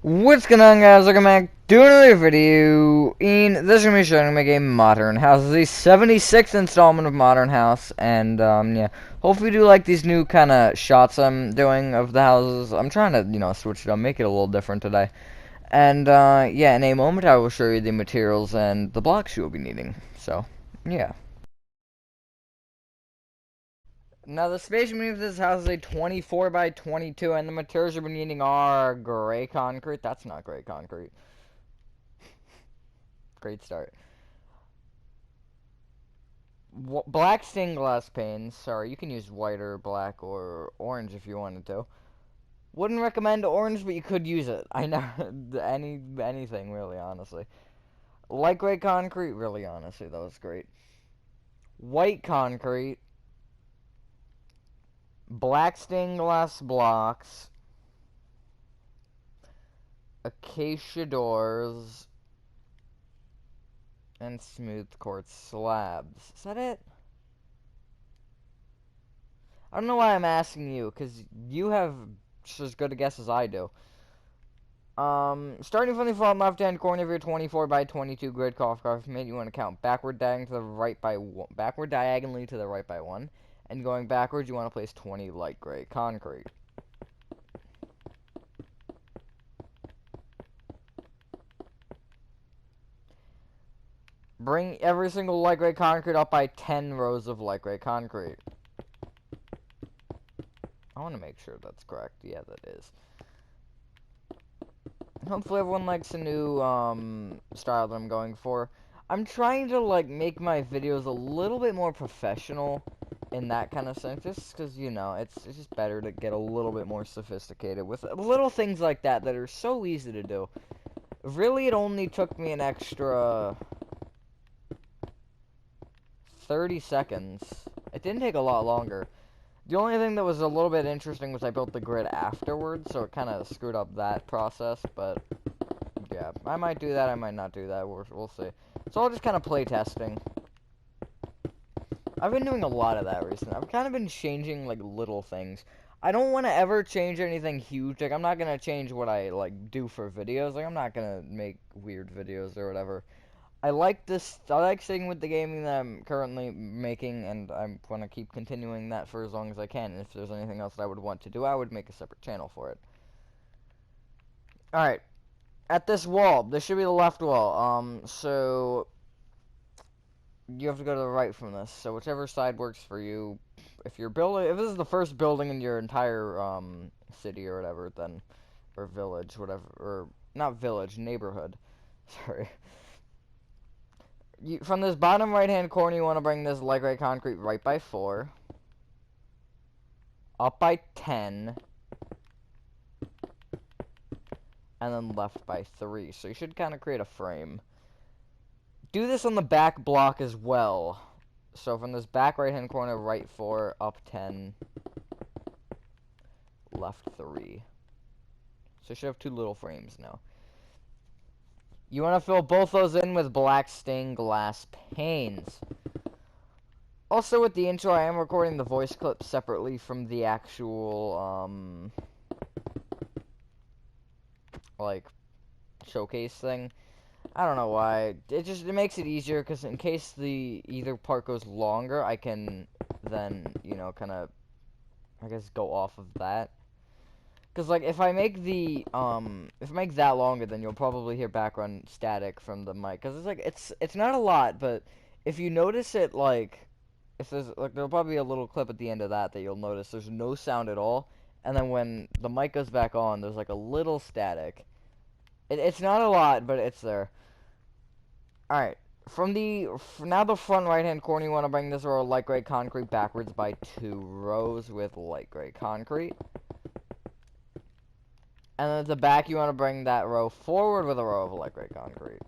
What's going on, guys? Welcome back to another video. And this is going to be showing me a Modern House. This is the 76th installment of Modern House. And, yeah. Hopefully you do like these new kind of shots I'm doing of the houses. I'm trying to, switch it up, make it a little different today. And, yeah, in a moment I will show you the materials and the blocks you will be needing. So, yeah. Now, the space beneath this house is a 24 by 22, and the materials you'll be needing are gray concrete. That's not gray concrete. Great start. Black stained glass panes. Sorry, you can use white or black or orange if you wanted to. Wouldn't recommend orange, but you could use it. I know anything really, honestly. Light gray concrete, really, honestly, that was great. White concrete. Black stained glass blocks. Acacia doors. And smooth quartz slabs. Is that it? I don't know why I'm asking you, because you have just as good a guess as I do. Starting from the front left-hand corner of your 24 by 22 grid craft mate, you want to count backward diagonally to the right by one, backward diagonally to the right by 1, and going backwards, you want to place 20 light gray concrete. Bring every single light gray concrete up by 10 rows of light gray concrete. I want to make sure that's correct. Yeah, that is. Hopefully everyone likes the new style that I'm going for. I'm trying to like make my videos a little bit more professional in that kind of sense, just because it's just better to get a little bit more sophisticated with little things like that that are so easy to do. Really, it only took me an extra 30 seconds. It didn't take a lot longer. The only thing that was a little bit interesting was I built the grid afterwards, so it kind of screwed up that process, but yeah, I might do that, I might not do that, we'll see. It's all just kind of play testing. I've been doing a lot of that recently. I've kind of been changing, like, little things. I don't want to ever change anything huge. Like, I'm not going to change what I, like, do for videos. Like, I'm not going to make weird videos or whatever. I like staying with the gaming that I'm currently making, and I'm going to keep continuing that for as long as I can. And if there's anything else that I would want to do, I would make a separate channel for it. Alright. At this wall, this should be the left wall. So you have to go to the right from this. So whichever side works for you. If this is the first building in your entire city or whatever, then or village, whatever, or not village, neighborhood. Sorry. From this bottom right-hand corner, you want to bring this light gray concrete right by 4, up by 10, and then left by 3. So you should kind of create a frame. Do this on the back block as well. So from this back right-hand corner, right 4, up 10, left 3. So you should have 2 little frames now. You want to fill both those in with black stained glass panes. Also, with the intro, I am recording the voice clip separately from the actual, like, showcase thing. I don't know why. It makes it easier, because in case either part goes longer, I can then, kind of, I guess, go off of that. Because, like, if I make that longer, then you'll probably hear background static from the mic. Because it's, like, it's not a lot, but if you notice it, like, if there's, like, there'll probably be a little clip at the end of that you'll notice there's no sound at all. And then when the mic goes back on, there's, like, a little static. It's not a lot, but it's there. Alright. Now the front right-hand corner, you want to bring this row of light gray concrete backwards by 2 rows with light gray concrete. And then at the back, you want to bring that row forward with a row of light gray concrete.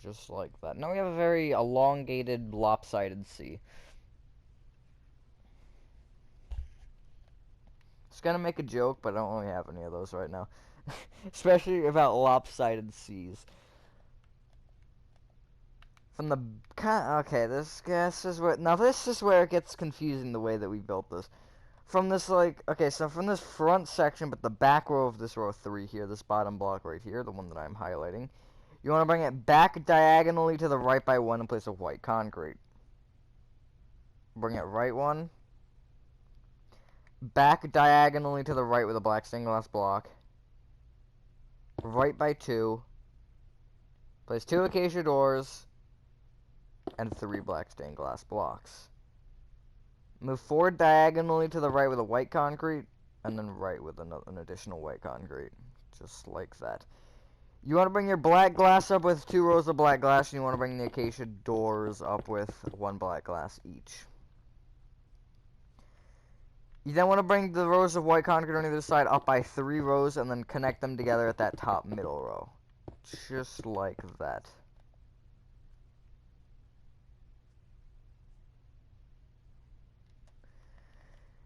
Just like that. Now we have a very elongated, lopsided C. I was gonna make a joke, but I don't really have any of those right now. Especially about lopsided C's. From the... Okay, this is where... Now this is where it gets confusing the way that we built this. from this, like, okay, so from this front section, but the back row of this row 3 here, this bottom block right here, the one that I'm highlighting, you want to bring it back diagonally to the right by 1 in place of white concrete. Bring it right 1. Back diagonally to the right with a black stained glass block. Right by 2. Place 2 acacia doors. And 3 black stained glass blocks. Move forward diagonally to the right with a white concrete. And then right with an additional white concrete. Just like that. You want to bring your black glass up with 2 rows of black glass. And you want to bring the acacia doors up with 1 black glass each. You then want to bring the rows of white concrete on either side up by 3 rows and then connect them together at that top middle row. Just like that.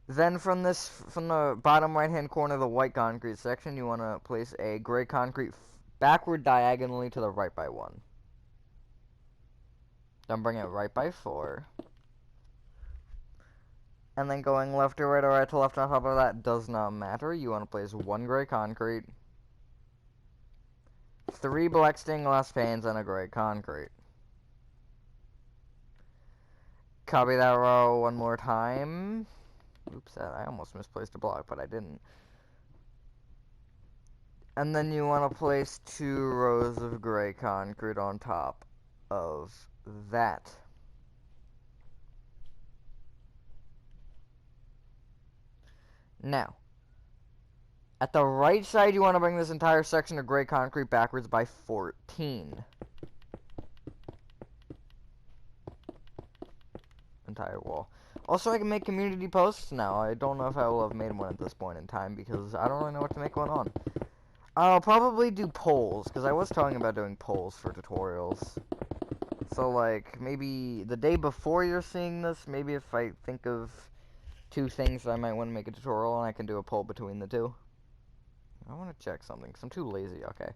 Then from the bottom right hand corner of the white concrete section, you want to place a gray concrete backward diagonally to the right by 1. Then bring it right by 4. And then going left to right or right to left on top of that does not matter. You want to place 1 gray concrete, 3 black stained glass panes, and a gray concrete. Copy that row 1 more time. Oops, I almost misplaced a block, but I didn't. And then you want to place 2 rows of gray concrete on top of that. Now, at the right side, you want to bring this entire section of gray concrete backwards by 14. Entire wall. Also, I can make community posts now. I don't know if I will have made one at this point in time because I don't really know what to make one on. I'll probably do polls, because I was talking about doing polls for tutorials. So, like, maybe the day before you're seeing this, maybe if I think of 2 things that I might want to make a tutorial on, I can do a poll between the 2. I want to check something, because I'm too lazy. Okay.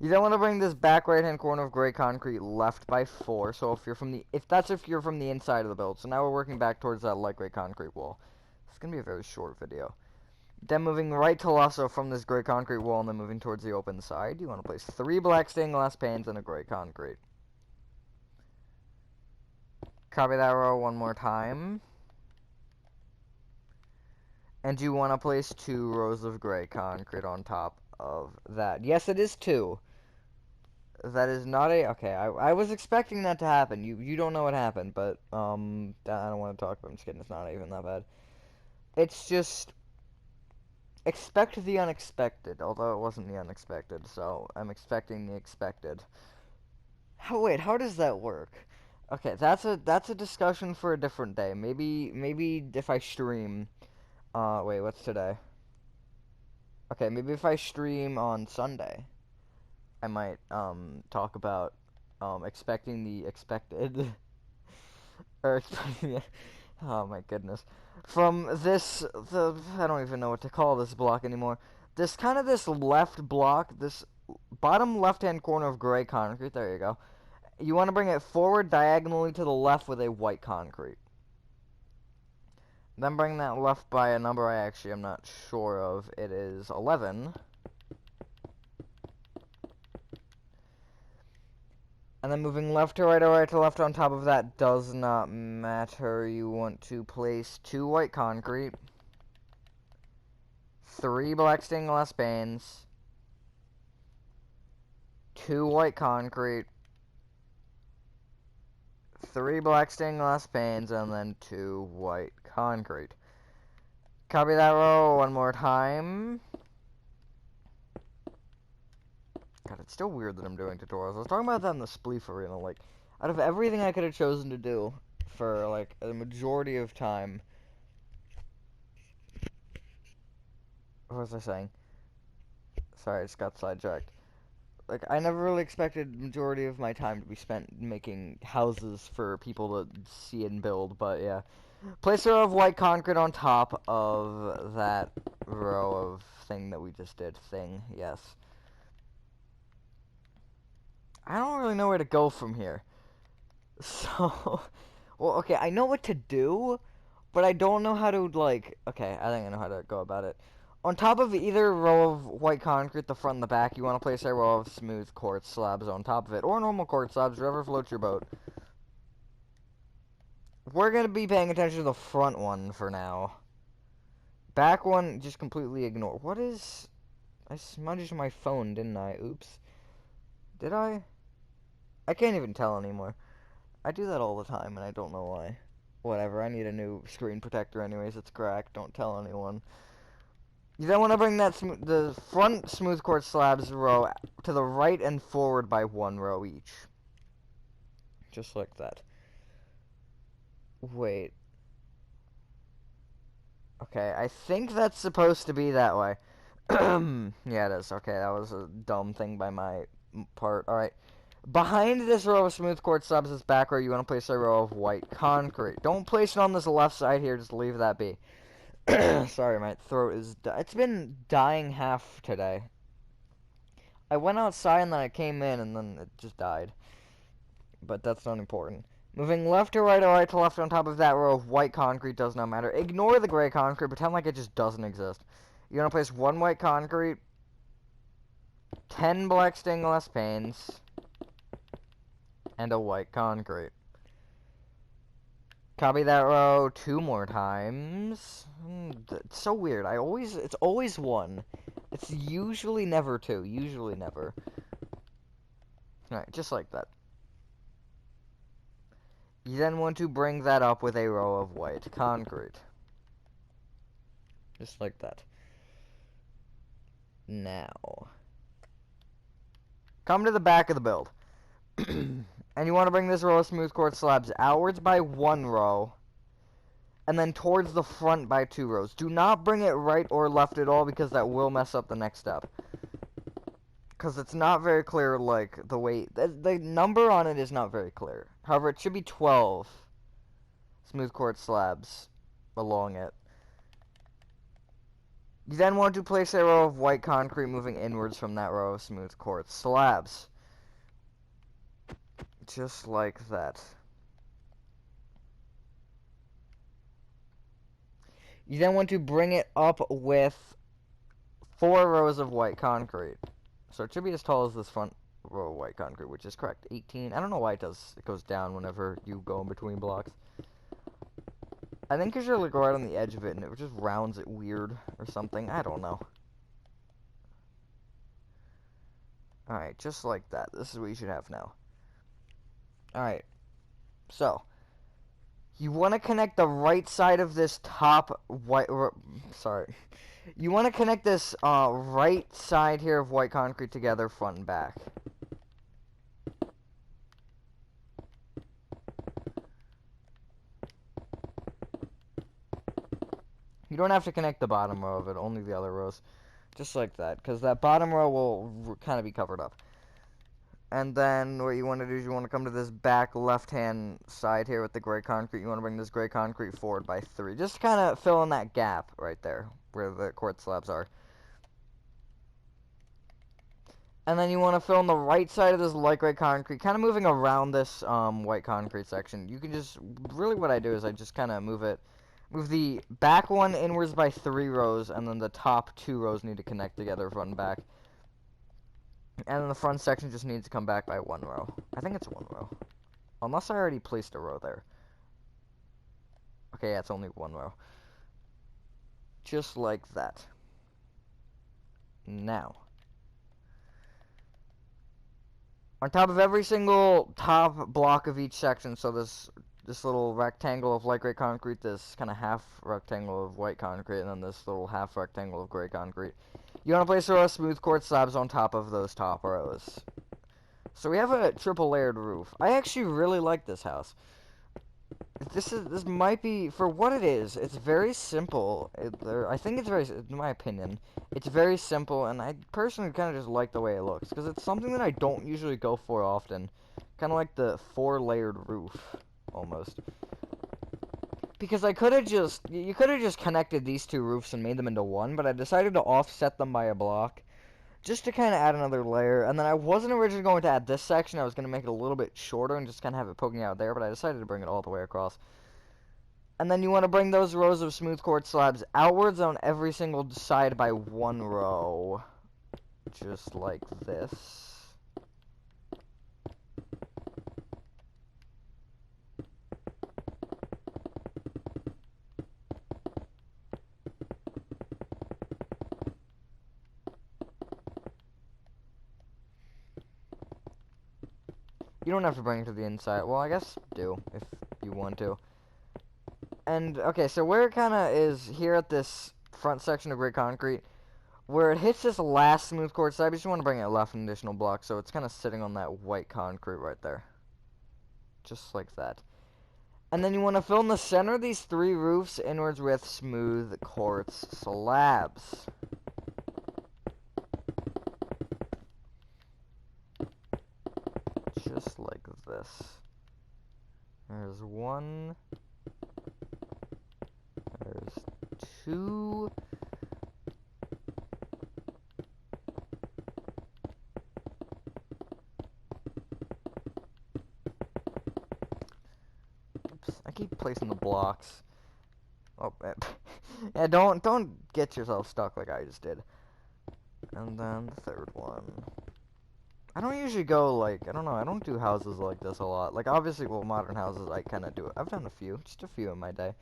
You don't want to bring this back right-hand corner of gray concrete left by 4. So if you're from the inside of the build. So now we're working back towards that light gray concrete wall. It's gonna be a very short video. Then moving right to left, so from this gray concrete wall, and then moving towards the open side, you want to place 3 black stained glass panes and a gray concrete. Copy that row 1 more time. And you want to place 2 rows of gray concrete on top of that. Yes, it is 2. That is not a... Okay, I was expecting that to happen. You don't know what happened, but, I don't want to talk about it. I'm just kidding. It's not even that bad. It's just... Expect the unexpected, although it wasn't the unexpected, so I'm expecting the expected. Wait, how does that work? Okay, that's a discussion for a different day. Maybe if I stream... wait, what's today? Okay, maybe if I stream on Sunday, I might, talk about, expecting the expected. Or, oh my goodness. From this, I don't even know what to call this block anymore. This left block, this bottom left-hand corner of gray concrete, there you go. You want to bring it forward diagonally to the left with a white concrete. Then bring that left by a number I actually am not sure of. It is 11. And then moving left to right or right to left on top of that does not matter. You want to place 2 white concrete, 3 black stained glass panes, 2 white concrete, 3 black stained glass panes, and then 2 white concrete. Copy that row 1 more time. God, it's still weird that I'm doing tutorials. I was talking about that in the Spleef Arena. Like, out of everything I could have chosen to do for, like, a majority of time... What was I saying? Sorry, I just got sidetracked. Like, I never really expected the majority of my time to be spent making houses for people to see and build, but yeah. Place a row of white concrete on top of that row of thing that we just did. Yes. I don't really know where to go from here. So, well, okay, I know what to do, but I don't know how to, like, okay, I think I know how to go about it. On top of either row of white concrete, the front and the back, you want to place a row of smooth quartz slabs on top of it, or normal quartz slabs, whatever floats your boat. We're going to be paying attention to the front one for now. Back one, just completely ignore. What is... I smudged my phone, didn't I? Oops. Did I? I can't even tell anymore. I do that all the time, and I don't know why. Whatever, I need a new screen protector anyways. It's cracked. Don't tell anyone. You then want to bring that the front smooth quartz slabs row to the right and forward by 1 row each. Just like that. Wait. Okay, I think that's supposed to be that way. Yeah, it is. Okay, that was a dumb thing by my part. Alright. Behind this row of smooth quartz slabs, this back row, you want to place a row of white concrete. Don't place it on this left side here, just leave that be. Sorry, my throat is... It's been dying half today. I went outside and then I came in and then it just died. But that's not important. Moving left to right or right to left on top of that row of white concrete does not matter. Ignore the gray concrete, pretend like it just doesn't exist. You're going to place 1 white concrete, 10 black stained glass panes, and a white concrete. Copy that row 2 more times. It's so weird. It's always 1. It's usually never 2. Usually never. Alright, just like that. You then want to bring that up with a row of white concrete. Just like that. Now, come to the back of the build. And you want to bring this row of smooth quartz slabs outwards by 1 row, and then towards the front by 2 rows. Do not bring it right or left at all, because that will mess up the next step. Because it's not very clear, like, the way... The number on it is not very clear. However, it should be 12 smooth quartz slabs along it. You then want to place a row of white concrete moving inwards from that row of smooth quartz slabs. Just like that. You then want to bring it up with 4 rows of white concrete. So it should be as tall as this front row of white concrete, which is correct. 18. I don't know why it goes down whenever you go in between blocks. I think because you're like right on the edge of it and it just rounds it weird or something. I don't know. Alright, just like that. This is what you should have now. Alright. So, you want to connect the right side of this top white... Sorry. You want to connect this right side here of white concrete together, front and back. You don't have to connect the bottom row of it, only the other rows. Just like that, because that bottom row will kind of be covered up. And then what you want to do is you want to come to this back left-hand side here with the gray concrete. You want to bring this gray concrete forward by 3. Just kind of fill in that gap right there where the quartz slabs are. And then you want to fill in the right side of this light gray concrete, kind of moving around this white concrete section. You can just, really what I do is I just kind of move the back one inwards by 3 rows, and then the top 2 rows need to connect together front and back. And then the front section just needs to come back by 1 row. I think it's 1 row. Unless I already placed a row there. Okay, yeah, it's only 1 row. Just like that. Now, on top of every single top block of each section, so this little rectangle of light gray concrete, this kind of half rectangle of white concrete, and then this little half rectangle of gray concrete, you want to place a row of smooth quartz slabs on top of those top rows. So we have a triple layered roof. I actually really like this house. This might be, for what it is, it's very simple. I think it's very, in my opinion, it's very simple, and I personally kind of just like the way it looks, because it's something that I don't usually go for often. Kind of like the 4-layered roof, almost. Because you could have just connected these 2 roofs and made them into one, but I decided to offset them by a block, just to kind of add another layer. And then I wasn't originally going to add this section. I was going to make it a little bit shorter and just kind of have it poking out there, but I decided to bring it all the way across. And then you want to bring those rows of smooth quartz slabs outwards on every single side by 1 row. Just like this. You don't have to bring it to the inside. Well, I guess do, if you want to. And, okay, so where it kind of is here at this front section of gray concrete, where it hits this last smooth quartz slab, you just want to bring it left an additional block, so it's kind of sitting on that white concrete right there. Just like that. And then you want to fill in the center of these 3 roofs inwards with smooth quartz slabs. Just like this. There's 1. There's 2. Oops, I keep placing the blocks. Oh, yeah, don't get yourself stuck like I just did. And then the 3rd one. I don't usually go, like, I don't know, I don't do houses like this a lot. Like, obviously, well, modern houses, I kind of do it. I've done a few, just a few in my day.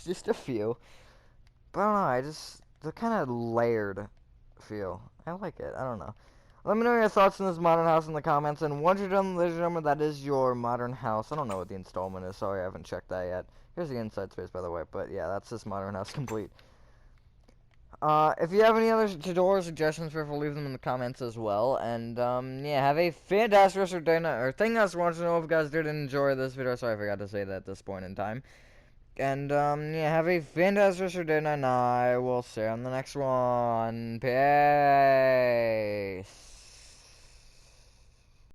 Just a few. But I don't know, the kind of layered feel. I like it, I don't know. Let me know your thoughts on this modern house in the comments, and once you're done, ladies and gentlemen, that is your modern house. I don't know what the installment is, sorry, I haven't checked that yet. Here's the inside space, by the way, but yeah, that's this modern house complete. If you have any other tutorial suggestions, feel free to leave them in the comments as well. And, yeah, have a fantastic rest of your day. Or thing else I want to know if you guys did enjoy this video. Sorry, I forgot to say that at this point in time. And, yeah, have a fantastic rest of your day, and I will see you on the next one. Peace.